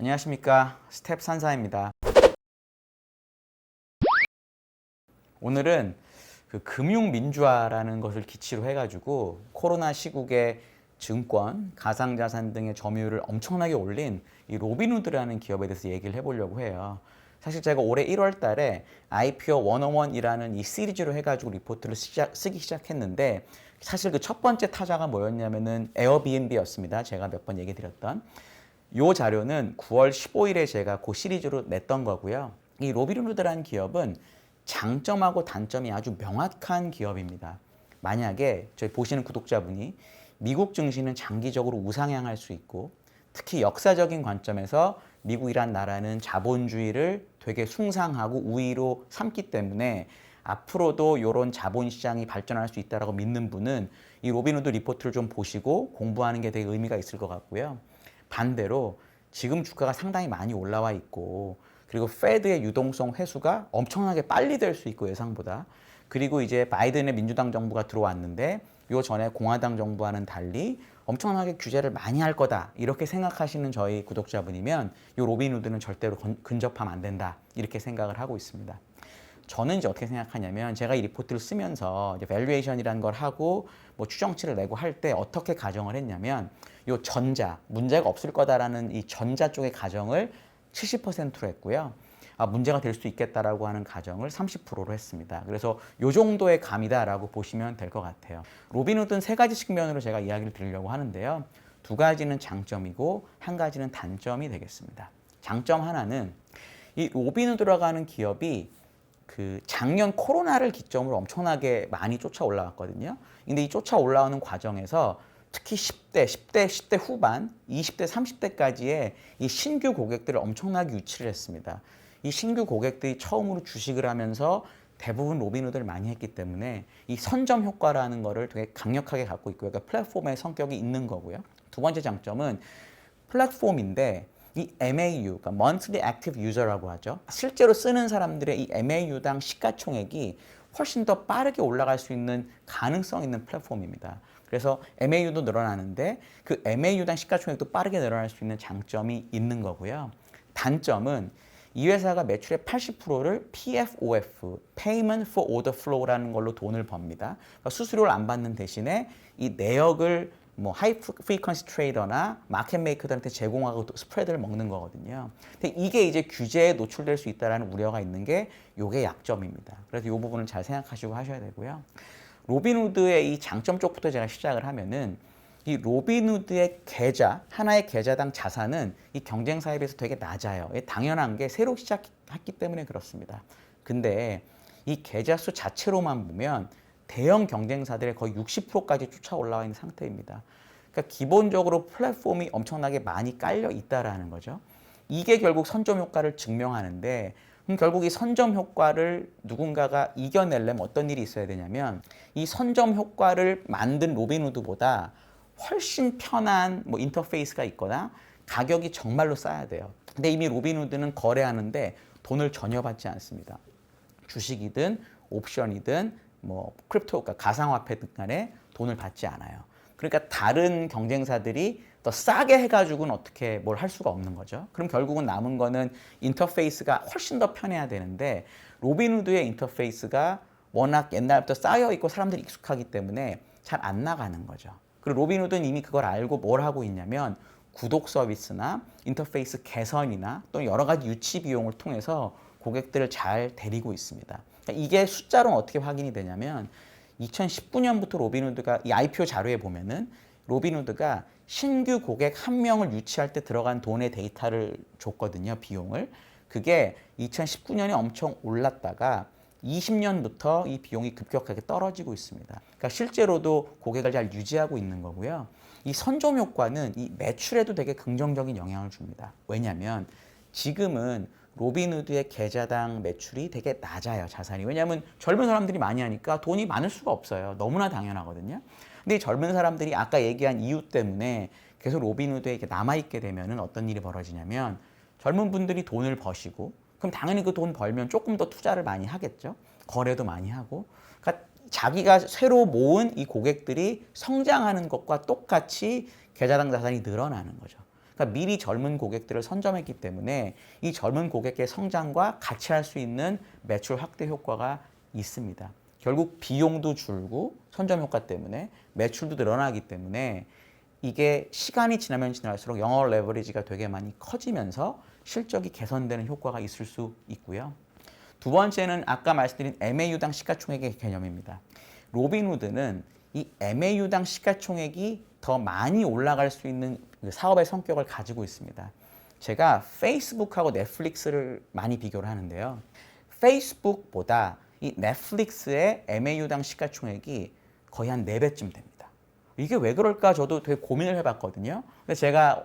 안녕하십니까, 스텝 산사입니다. 오늘은 그 금융민주화라는 것을 기치로 해가지고 코로나 시국에 증권, 가상자산 등의 점유율을 엄청나게 올린 이 로빈후드라는 기업에 대해서 얘기를 해보려고 해요. 사실 제가 올해 1월 달에 IPO 101이라는 이 시리즈로 해가지고 리포트를 쓰기 시작했는데, 사실 그 첫 번째 타자가 뭐였냐면은 에어비앤비였습니다. 제가 몇 번 얘기 드렸던. 이 자료는 9월 15일에 제가 그 시리즈로 냈던 거고요. 이 로빈후드라는 기업은 장점하고 단점이 아주 명확한 기업입니다. 만약에 저희 보시는 구독자분이 미국 증시는 장기적으로 우상향할 수 있고, 특히 역사적인 관점에서 미국이란 나라는 자본주의를 되게 숭상하고 우위로 삼기 때문에 앞으로도 이런 자본시장이 발전할 수 있다고 믿는 분은 이 로빈후드 리포트를 좀 보시고 공부하는 게 되게 의미가 있을 것 같고요. 반대로 지금 주가가 상당히 많이 올라와 있고, 그리고 페드의 유동성 회수가 엄청나게 빨리 될 수 있고 예상보다, 그리고 이제 바이든의 민주당 정부가 들어왔는데 요 전에 공화당 정부와는 달리 엄청나게 규제를 많이 할 거다 이렇게 생각하시는 저희 구독자분이면 요 로빈후드는 절대로 근접하면 안 된다 이렇게 생각을 하고 있습니다. 저는 이제 어떻게 생각하냐면, 제가 이 리포트를 쓰면서 이제 밸류에이션이라는 걸 하고 뭐 추정치를 내고 할 때 어떻게 가정을 했냐면, 요 전자, 문제가 없을 거다라는 이 전자 쪽의 가정을 70%로 했고요. 문제가 될 수 있겠다라고 하는 가정을 30%로 했습니다. 그래서 요 정도의 감이다라고 보시면 될 것 같아요. 로빈후드는 세 가지 측면으로 제가 이야기를 드리려고 하는데요. 두 가지는 장점이고 한 가지는 단점이 되겠습니다. 장점 하나는 이 로빈후드라고 하는 기업이 그 작년 코로나를 기점으로 엄청나게 많이 쫓아 올라왔거든요. 근데 이 쫓아 올라오는 과정에서 특히 10대 후반, 20대, 30대까지의 이 신규 고객들을 엄청나게 유치를 했습니다. 이 신규 고객들이 처음으로 주식을 하면서 대부분 로빈후드를 많이 했기 때문에 이 선점 효과라는 거를 되게 강력하게 갖고 있고요. 그러니까 플랫폼의 성격이 있는 거고요. 두 번째 장점은 플랫폼인데 이 MAU, 그러니까 Monthly Active User라고 하죠. 실제로 쓰는 사람들의 이 MAU당 시가총액이 훨씬 더 빠르게 올라갈 수 있는 가능성 있는 플랫폼입니다. 그래서 MAU도 늘어나는데 그 MAU당 시가총액도 빠르게 늘어날 수 있는 장점이 있는 거고요. 단점은 이 회사가 매출의 80%를 PFOF, Payment for Order Flow라는 걸로 돈을 법니다. 그러니까 수수료를 안 받는 대신에 이 내역을 뭐 하이 프리퀀시 트레이더나 마켓 메이커들한테 제공하고 스프레드를 먹는 거거든요. 근데 이게 이제 규제에 노출될 수 있다는 우려가 있는 게 요게 약점입니다. 그래서 이 부분을 잘 생각하시고 하셔야 되고요. 로빈후드의 이 장점 쪽부터 제가 시작을 하면은, 이 로빈후드의 계좌, 하나의 계좌당 자산은 이 경쟁사에 비해서 되게 낮아요. 당연한 게 새로 시작했기 때문에 그렇습니다. 근데 이 계좌 수 자체로만 보면 대형 경쟁사들의 거의 60%까지 쫓아 올라와 있는 상태입니다. 그러니까 기본적으로 플랫폼이 엄청나게 많이 깔려 있다라는 거죠. 이게 결국 선점 효과를 증명하는데, 결국 이 선점 효과를 누군가가 이겨내려면 어떤 일이 있어야 되냐면, 이 선점 효과를 만든 로빈후드보다 훨씬 편한 뭐 인터페이스가 있거나 가격이 정말로 싸야 돼요. 근데 이미 로빈후드는 거래하는데 돈을 전혀 받지 않습니다. 주식이든 옵션이든 뭐 크립토, 그러니까 가상화폐 등 간에 돈을 받지 않아요. 그러니까 다른 경쟁사들이 더 싸게 해가지고는 어떻게 뭘 할 수가 없는 거죠. 그럼 결국은 남은 거는 인터페이스가 훨씬 더 편해야 되는데, 로빈후드의 인터페이스가 워낙 옛날부터 쌓여 있고 사람들이 익숙하기 때문에 잘 안 나가는 거죠. 그리고 로빈후드는 이미 그걸 알고 뭘 하고 있냐면, 구독 서비스나 인터페이스 개선이나 또는 여러 가지 유치 비용을 통해서 고객들을 잘 데리고 있습니다. 이게 숫자로 어떻게 확인이 되냐면, 2019년부터 로빈후드가 이 IPO 자료에 보면은 로빈후드가 신규 고객 1명을 유치할 때 들어간 돈의 데이터를 줬거든요, 비용을. 그게 2019년에 엄청 올랐다가 20년부터 이 비용이 급격하게 떨어지고 있습니다. 그러니까 실제로도 고객을 잘 유지하고 있는 거고요. 이 선점 효과는 이 매출에도 되게 긍정적인 영향을 줍니다. 왜냐하면 지금은 로빈후드의 계좌당 매출이 되게 낮아요, 자산이. 왜냐하면 젊은 사람들이 많이 하니까 돈이 많을 수가 없어요. 너무나 당연하거든요. 근데 이 젊은 사람들이 아까 얘기한 이유 때문에 계속 로빈후드에 남아있게 되면 어떤 일이 벌어지냐면, 젊은 분들이 돈을 버시고, 그럼 당연히 그 돈 벌면 조금 더 투자를 많이 하겠죠. 거래도 많이 하고. 그러니까 자기가 새로 모은 이 고객들이 성장하는 것과 똑같이 계좌당 자산이 늘어나는 거죠. 그러니까 미리 젊은 고객들을 선점했기 때문에 이 젊은 고객의 성장과 같이 할 수 있는 매출 확대 효과가 있습니다. 결국 비용도 줄고 선점 효과 때문에 매출도 늘어나기 때문에 이게 시간이 지나면 지날수록 영업 레버리지가 되게 많이 커지면서 실적이 개선되는 효과가 있을 수 있고요. 두 번째는 아까 말씀드린 MAU당 시가총액의 개념입니다. 로빈후드는 이 MAU당 시가총액이 더 많이 올라갈 수 있는 사업의 성격을 가지고 있습니다. 제가 페이스북하고 넷플릭스를 많이 비교를 하는데요. 페이스북보다 이 넷플릭스의 MAU당 시가총액이 거의 한 4배쯤 됩니다. 이게 왜 그럴까 저도 되게 고민을 해봤거든요. 근데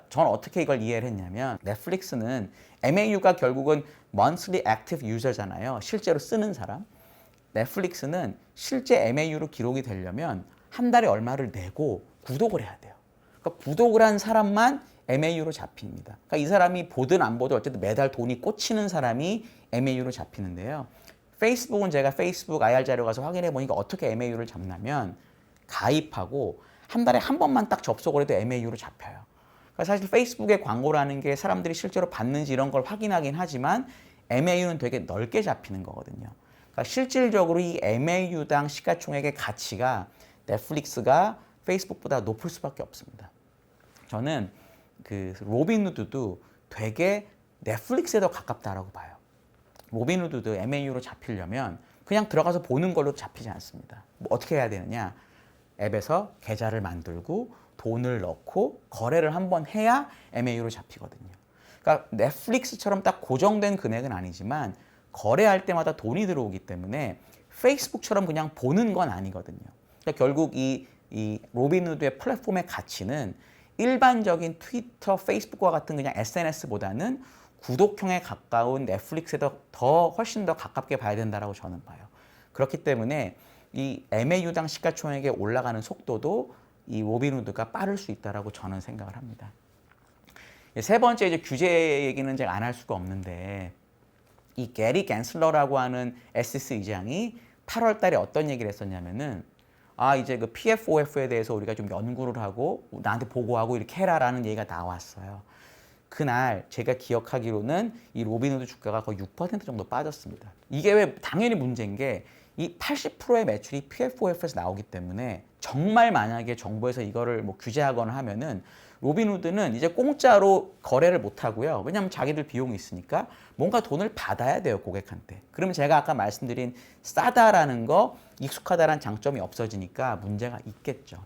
전 어떻게 이걸 이해를 했냐면 넷플릭스는 MAU가 결국은 monthly active user잖아요. 실제로 쓰는 사람. 넷플릭스는 실제 MAU로 기록이 되려면 한 달에 얼마를 내고 구독을 해야 돼요. 그러니까 구독을 한 사람만 MAU로 잡힙니다. 그러니까 이 사람이 보든 안 보든 어쨌든 매달 돈이 꽂히는 사람이 MAU로 잡히는데요. 페이스북은 제가 페이스북 IR 자료 가서 확인해 보니까 어떻게 MAU를 잡냐면 가입하고 한 달에 한 번만 딱 접속을 해도 MAU로 잡혀요. 그러니까 사실 페이스북의 광고라는 게 사람들이 실제로 받는지 이런 걸 확인하긴 하지만 MAU는 되게 넓게 잡히는 거거든요. 그러니까 실질적으로 이 MAU당 시가총액의 가치가 넷플릭스가 페이스북보다 높을 수밖에 없습니다. 저는 그 로빈후드도 되게 넷플릭스에 더 가깝다라고 봐요. 로빈후드도 MAU로 잡히려면 그냥 들어가서 보는 걸로 잡히지 않습니다. 뭐 어떻게 해야 되느냐? 앱에서 계좌를 만들고 돈을 넣고 거래를 한번 해야 MAU로 잡히거든요. 그러니까 넷플릭스처럼 딱 고정된 금액은 아니지만 거래할 때마다 돈이 들어오기 때문에 페이스북처럼 그냥 보는 건 아니거든요. 그러니까 결국 이 로빈후드의 플랫폼의 가치는 일반적인 트위터, 페이스북과 같은 그냥 SNS보다는 구독형에 가까운 넷플릭스에 훨씬 더 가깝게 봐야 된다고 저는 봐요. 그렇기 때문에 이 MAU당 시가총액에 올라가는 속도도 이 로빈후드가 빠를 수 있다고 저는 생각을 합니다. 세 번째 이제 규제 얘기는 제가 안 할 수가 없는데 이 게리 갠슬러라고 하는 SEC 의장이 8월 달에 어떤 얘기를 했었냐면은 이제 그 PFOF에 대해서 우리가 좀 연구를 하고 나한테 보고하고 이렇게 해라라는 얘기가 나왔어요. 그날 제가 기억하기로는 이 로빈후드 주가가 거의 6% 정도 빠졌습니다. 이게 왜 당연히 문제인 게 이 80%의 매출이 PFOF에서 나오기 때문에 정말 만약에 정부에서 이거를 뭐 규제하거나 하면은 로빈후드는 이제 공짜로 거래를 못 하고요. 왜냐하면 자기들 비용이 있으니까 뭔가 돈을 받아야 돼요, 고객한테. 그러면 제가 아까 말씀드린 싸다라는 거, 익숙하다라는 장점이 없어지니까 문제가 있겠죠.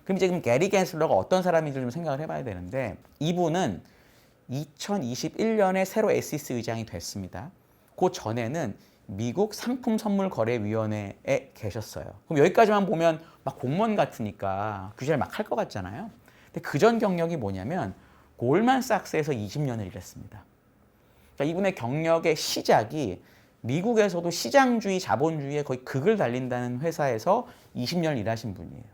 그럼 이제 게리 갠슬러가 어떤 사람인지 좀 생각을 해봐야 되는데 이분은 2021년에 새로 SEC 의장이 됐습니다. 그 전에는 미국 상품선물거래위원회에 계셨어요. 그럼 여기까지만 보면 막 공무원 같으니까 규제를 막 할 것 같잖아요. 근데 그전 경력이 뭐냐면 골만삭스에서 20년을 일했습니다. 그러니까 이분의 경력의 시작이 미국에서도 시장주의, 자본주의에 거의 극을 달린다는 회사에서 20년을 일하신 분이에요.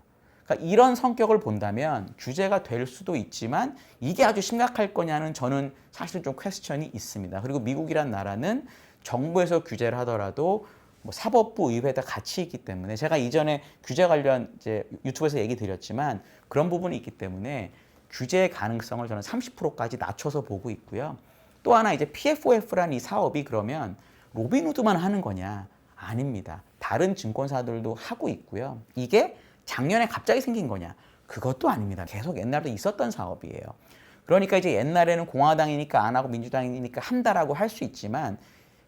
그러니까 이런 성격을 본다면 규제가 될 수도 있지만 이게 아주 심각할 거냐는 저는 사실 좀 퀘스천이 있습니다. 그리고 미국이란 나라는 정부에서 규제를 하더라도 뭐 사법부, 의회가 같이 있기 때문에 제가 이전에 규제 관련 이제 유튜브에서 얘기 드렸지만 그런 부분이 있기 때문에 규제의 가능성을 저는 30%까지 낮춰서 보고 있고요. 또 하나 이제 PFOF라는 이 사업이 그러면 로빈후드만 하는 거냐? 아닙니다. 다른 증권사들도 하고 있고요. 이게 작년에 갑자기 생긴 거냐? 그것도 아닙니다. 계속 옛날부터 있었던 사업이에요. 그러니까 이제 옛날에는 공화당이니까 안 하고 민주당이니까 한다라고 할 수 있지만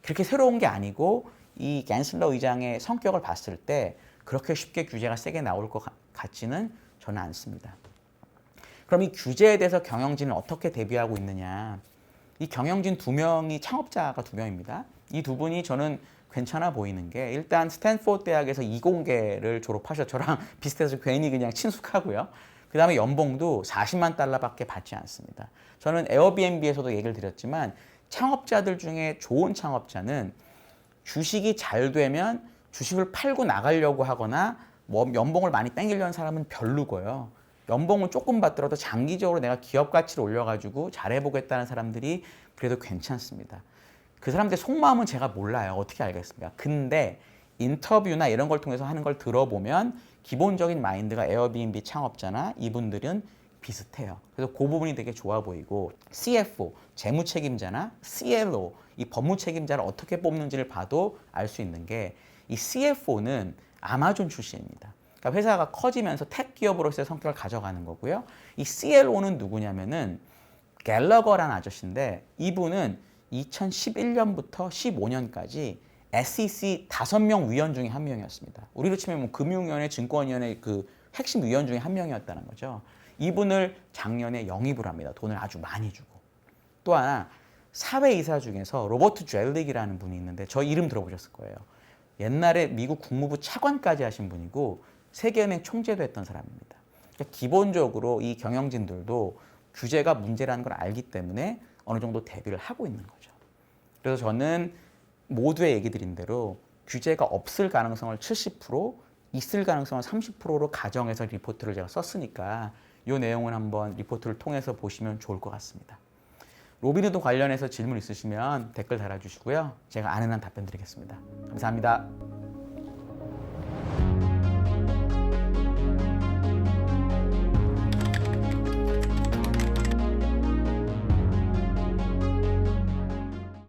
그렇게 새로운 게 아니고 이 갠슬러 의장의 성격을 봤을 때 그렇게 쉽게 규제가 세게 나올 것 같지는 저는 않습니다. 그럼 이 규제에 대해서 경영진은 어떻게 대비하고 있느냐? 이 경영진 2명이 창업자가 2명입니다. 이 두 분이 저는 괜찮아 보이는 게 일단 스탠포드 대학에서 이공계를 졸업하셔서 저랑 비슷해서 괜히 그냥 친숙하고요. 그 다음에 연봉도 40만 달러밖에 받지 않습니다. 저는 에어비앤비에서도 얘기를 드렸지만 창업자들 중에 좋은 창업자는 주식이 잘 되면 주식을 팔고 나가려고 하거나 뭐 연봉을 많이 땡기려는 사람은 별로고요. 연봉을 조금 받더라도 장기적으로 내가 기업 가치를 올려가지고 잘해보겠다는 사람들이 그래도 괜찮습니다. 그 사람들의 속마음은 제가 몰라요. 어떻게 알겠습니까? 근데 인터뷰나 이런 걸 통해서 하는 걸 들어보면 기본적인 마인드가 에어비앤비 창업자나 이분들은 비슷해요. 그래서 그 부분이 되게 좋아 보이고 CFO, 재무 책임자나 CLO, 이 법무 책임자를 어떻게 뽑는지를 봐도 알 수 있는 게 이 CFO는 아마존 출신입니다. 그러니까 회사가 커지면서 텍 기업으로서의 성격을 가져가는 거고요. 이 CLO는 누구냐면은 갤러거라는 아저씨인데 이분은 2011년부터 15년까지 SEC 5명 위원 중에 한 명이었습니다. 우리로 치면 뭐 금융위원회, 증권위원회 그 핵심 위원 중에 한 명이었다는 거죠. 이분을 작년에 영입을 합니다. 돈을 아주 많이 주고. 또 하나 사회이사 중에서 로버트 젤릭이라는 분이 있는데 저 이름 들어보셨을 거예요. 옛날에 미국 국무부 차관까지 하신 분이고 세계은행 총재도 했던 사람입니다. 그러니까 기본적으로 이 경영진들도 규제가 문제라는 걸 알기 때문에 어느 정도 대비를 하고 있는 거죠. 그래서 저는 모두의 얘기 드린 대로 규제가 없을 가능성을 70%, 있을 가능성을 30%로 가정해서 리포트를 제가 썼으니까 이 내용을 한번 리포트를 통해서 보시면 좋을 것 같습니다. 로빈후드 관련해서 질문 있으시면 댓글 달아주시고요. 제가 아는 한 답변 드리겠습니다. 감사합니다.